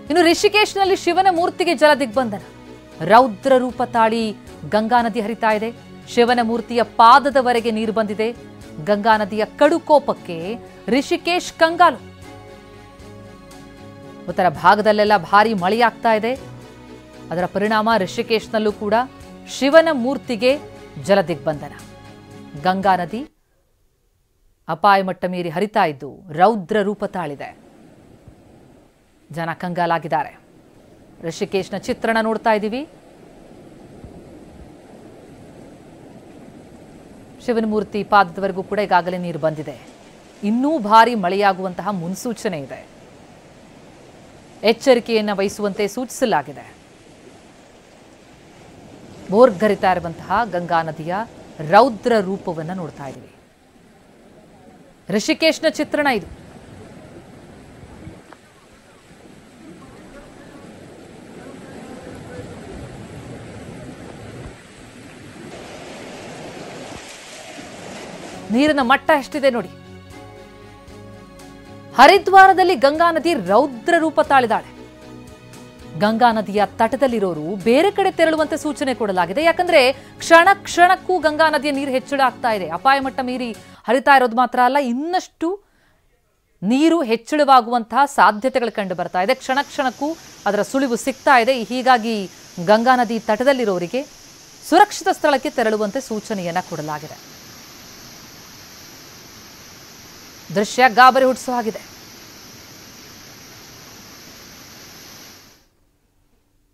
ಇನ್ನು ರಿಷಿಕೇಶ್ನಲ್ಲಿ ಶಿವನ ಮೂರ್ತಿಗೆ ಜಲ ದಿಗ್ಬಂಧನ. ರೌದ್ರ ರೂಪ ತಾಳಿ ಗಂಗಾ ನದಿ ಹರಿತಾ ಇದೆ. ಶಿವನ ಮೂರ್ತಿಯ ಪಾದದವರೆಗೆ ನೀರು ಬಂದಿದೆ. ಗಂಗಾ ನದಿಯ ಕಡುಕೋಪಕ್ಕೆ ರಿಷಿಕೇಶ್ ಕಂಗಾಲು. ಉತ್ತರ ಭಾಗದಲ್ಲೆಲ್ಲ ಭಾರಿ ಮಳೆಯಾಗ್ತಾ ಇದೆ. ಅದರ ಪರಿಣಾಮ ರಿಷಿಕೇಶ್ನಲ್ಲೂ ಕೂಡ ಶಿವನ ಮೂರ್ತಿಗೆ ಜಲ ದಿಗ್ಬಂಧನ. ಗಂಗಾ ನದಿ ಅಪಾಯ ಮಟ್ಟ ಮೀರಿ ಹರಿತಾ ಇದ್ದು ರೌದ್ರ ರೂಪ ತಾಳಿದೆ. ಜನ ಕಂಗಾಲಾಗಿದ್ದಾರೆ. ರಿಷಿಕೇಶ್ನ ಚಿತ್ರಣ ನೋಡ್ತಾ ಇದ್ದೀವಿ. ಶಿವನ ಮೂರ್ತಿ ಪಾದದವರೆಗೂ ಕೂಡ ಈಗಾಗಲೇ ನೀರು ಬಂದಿದೆ. ಇನ್ನೂ ಭಾರಿ ಮಳೆಯಾಗುವಂತಹ ಮುನ್ಸೂಚನೆ ಇದೆ. ಎಚ್ಚರಿಕೆಯನ್ನು ವಹಿಸುವಂತೆ ಸೂಚಿಸಲಾಗಿದೆ. ಭೋರ್ಗರಿತಾ ಇರುವಂತಹ ಗಂಗಾ ನದಿಯ ರೌದ್ರ ರೂಪವನ್ನು ನೋಡ್ತಾ ಇದ್ದೀವಿ. ರಿಷಿಕೇಶ್ನ ಚಿತ್ರಣ ಇದು. ನೀರಿನ ಮಟ್ಟ ಎಷ್ಟಿದೆ ನೋಡಿ. ಹರಿದ್ವಾರದಲ್ಲಿ ಗಂಗಾ ನದಿ ರೌದ್ರ ರೂಪ ತಾಳಿದಾಳೆ. ಗಂಗಾ ನದಿಯ ತಟದಲ್ಲಿರೋರು ಬೇರೆ ಕಡೆ ತೆರಳುವಂತೆ ಸೂಚನೆ ಕೊಡಲಾಗಿದೆ. ಯಾಕಂದ್ರೆ ಕ್ಷಣ ಕ್ಷಣಕ್ಕೂ ಗಂಗಾ ನದಿಯ ನೀರು ಹೆಚ್ಚಳ ಆಗ್ತಾ ಇದೆ. ಅಪಾಯ ಮಟ್ಟ ಮೀರಿ ಹರಿತಾ ಇರೋದು ಮಾತ್ರ ಅಲ್ಲ, ಇನ್ನಷ್ಟು ನೀರು ಹೆಚ್ಚಳವಾಗುವಂತಹ ಸಾಧ್ಯತೆಗಳು ಕಂಡು ಬರ್ತಾ ಇದೆ. ಕ್ಷಣ ಕ್ಷಣಕ್ಕೂ ಅದರ ಸುಳಿವು ಸಿಗ್ತಾ ಇದೆ. ಹೀಗಾಗಿ ಗಂಗಾ ನದಿ ತಟದಲ್ಲಿರೋರಿಗೆ ಸುರಕ್ಷಿತ ಸ್ಥಳಕ್ಕೆ ತೆರಳುವಂತೆ ಸೂಚನೆಯನ್ನ ಕೊಡಲಾಗಿದೆ. ದೃಶ್ಯ ಗಾಬರಿ ಹುಟ್ಟಿಸುವ ಹಾಗಿದೆ.